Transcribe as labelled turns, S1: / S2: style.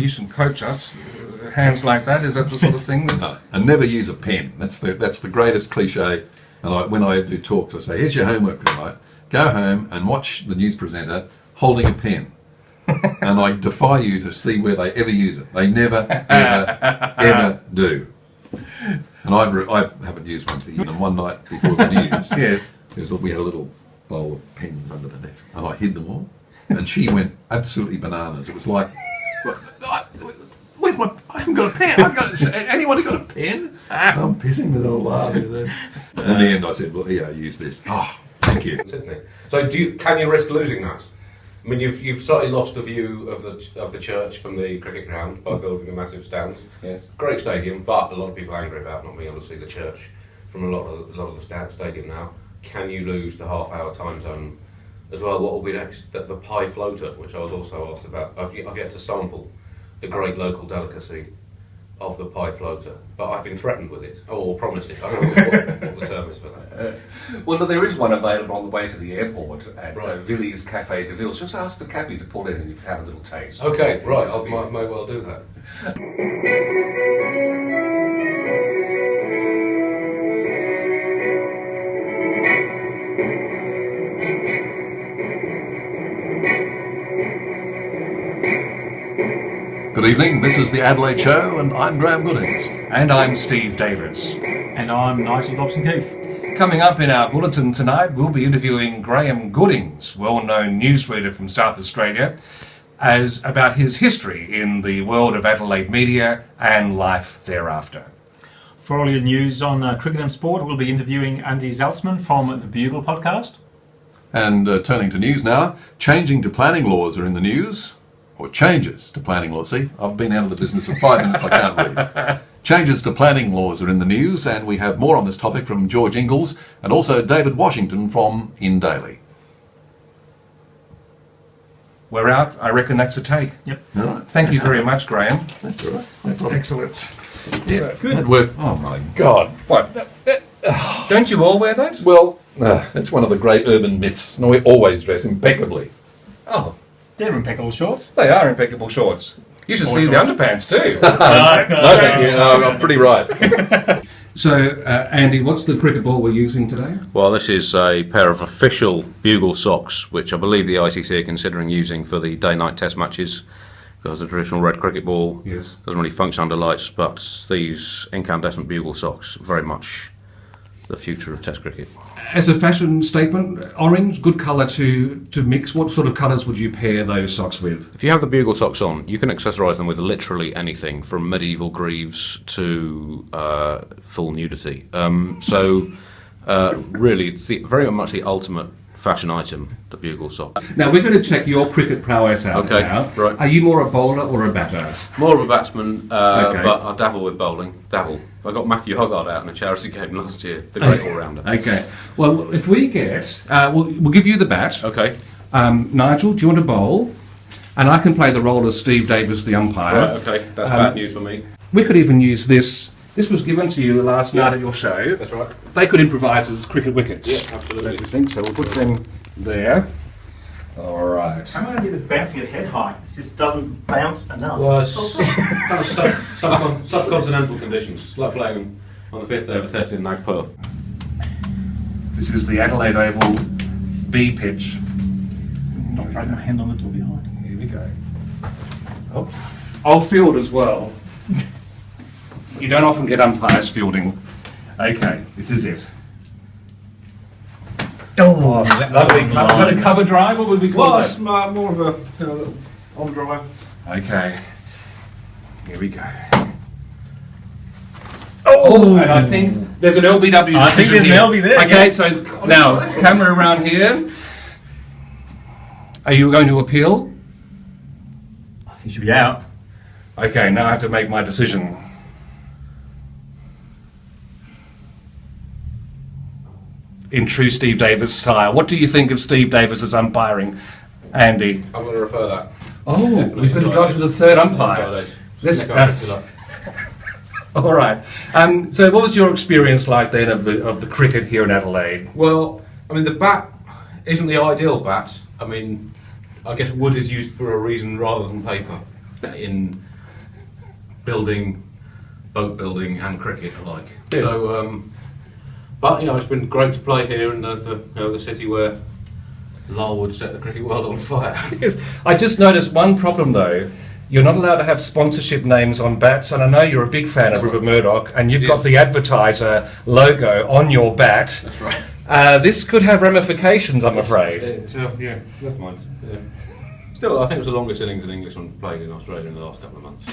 S1: you should coach us. Hands like that, is that the sort of thing?
S2: No, and never use a pen. That's the greatest cliche. And when I do talks, I say, here's your homework tonight. Go home and watch the news presenter holding a pen. And I defy you to see where they ever use it. They never, ever, ever do. And I haven't used one for years. And one night before the news,
S1: Yes.
S2: we had a little bowl of pens under the desk. And I hid them all. And she went absolutely bananas. It was like, where's my... I haven't got a pen. Anyone got a pen? I'm pissing with all laughing then. In the end I said, well, here, use this. Oh, thank you.
S3: Sydney. So can you risk losing that? I mean, you've slightly lost the view of the church from the cricket ground by building a massive stand.
S1: Yes.
S3: Great stadium, but a lot of people are angry about not being able to see the church from a lot of the stadium now. Can you lose the half-hour time zone as well? What will be next? The pie floater, which I was also asked about. I've yet to sample the great local delicacy of the pie floater, but I've been threatened with it, or promised it. I don't know what the term is for that.
S1: Well, there is one available on the way to the airport at
S3: Right.
S1: Villiers Cafe de Ville. Just ask the cabbie to pull in and you can have a little taste.
S3: Okay, right, I may well do that.
S2: Good evening, this is the Adelaide Show, and I'm Graeme Goodings.
S1: And I'm Steve Davis.
S4: And I'm Nigel Dobson-Keeffe.
S1: Coming up in our bulletin tonight, we'll be interviewing Graeme Goodings, well-known newsreader from South Australia, about his history in the world of Adelaide media and life thereafter.
S4: For all your news on cricket and sport, we'll be interviewing Andy Zaltzman from the Bugle podcast.
S2: And turning to news now, changing to planning laws are in the news, or changes to planning laws. See, I've been out of the business for 5 minutes, I can't read. Changes to planning laws are in the news, and we have more on this topic from George Ingalls and also David Washington from In Daily.
S1: We're out. I reckon that's a take.
S4: Yep.
S2: All right.
S1: Thank you very much, Graeme.
S2: That's all right.
S1: That's excellent.
S2: Yeah, good. That worked. Oh my God.
S1: What? Don't you all wear that?
S2: Well, it's one of the great urban myths. No, we always dress impeccably.
S1: Oh,
S4: They're impeccable shorts.
S1: they are impeccable shorts. You should
S4: Or
S1: see the
S4: shorts.
S1: underpants too.
S2: No, thank you. No, I'm pretty right.
S1: So, Andy, what's the cricket ball we're using today?
S3: Well, this is a pair of official Bugle socks, which I believe the ICC are considering using for the day-night test matches, because the traditional red cricket ball
S1: Yes.
S3: doesn't really function under lights, but these incandescent Bugle socks, very much the future of test cricket.
S1: As a fashion statement, orange, good colour to mix. What sort of colours would you pair those socks with?
S3: If you have the Bugle socks on, you can accessorise them with literally anything, from medieval greaves to full nudity. Really, it's very much the ultimate fashion item, the Bugle sock.
S1: Now, we're going to check your cricket prowess out
S3: Okay,
S1: now.
S3: right.
S1: Are you more a bowler or a batter?
S3: More of a batsman,
S1: Okay.
S3: but I dabble with bowling. I got Matthew Hoggard out in a charity game last year, the great all-rounder.
S1: Okay. Well, if we get... we'll give you the bat.
S3: Okay,
S1: Nigel, do you want to bowl? And I can play the role of Steve Davis, the umpire.
S3: right, okay, that's bad news for me.
S1: We could even use this. This was given to you last night at your show.
S3: That's right.
S1: They could improvise as cricket wickets.
S3: Yeah, absolutely.
S1: Don't you think? So we'll put them there. All right.
S4: I'm going to get this bouncing at head height. It just doesn't bounce enough.
S3: Well, it's subcontinental conditions. It's like playing on the fifth day of a test in Nagpur.
S1: This is the Adelaide Oval B pitch.
S4: Not break my hand on the door behind.
S1: Here we go. Oh, I'll field as well. You don't often get umpires fielding. Okay, this is it.
S4: Oh,
S1: Lovely. Was that a cover drive or would we call
S4: well,
S1: that?
S4: it's more of a little on drive.
S1: Okay. Here we go.
S4: Oh,
S1: And I think there's an LBW.
S4: I think
S1: decision
S4: there's an
S1: here.
S4: LB there,
S1: Okay,
S4: yes.
S1: so now camera around here. Are you going to appeal?
S4: I think you should be out.
S1: Okay, now I have to make my decision. In true Steve Davis style. What do you think of Steve Davis's umpiring, Andy?
S3: I'm going to refer that.
S1: Oh, we could go to the third umpire. This, all right. So, what was your experience like then of the cricket here in Adelaide?
S3: Well, I mean, the bat isn't the ideal bat. I mean, I guess wood is used for a reason rather than paper in building, boat building, and cricket alike.
S1: Yes.
S3: So, but it's been great to play here in the city where Lyle would set the cricket world on fire.
S1: Yes. I just noticed one problem though. You're not allowed to have sponsorship names on bats, and I know you're a big fan of River Murdoch, and you've got the advertiser logo on your bat.
S3: That's right.
S1: This could have ramifications, I'm afraid.
S3: Yeah, never mind. Yeah. Still, I think it was the longest innings an Englishman played in Australia in the last couple of months.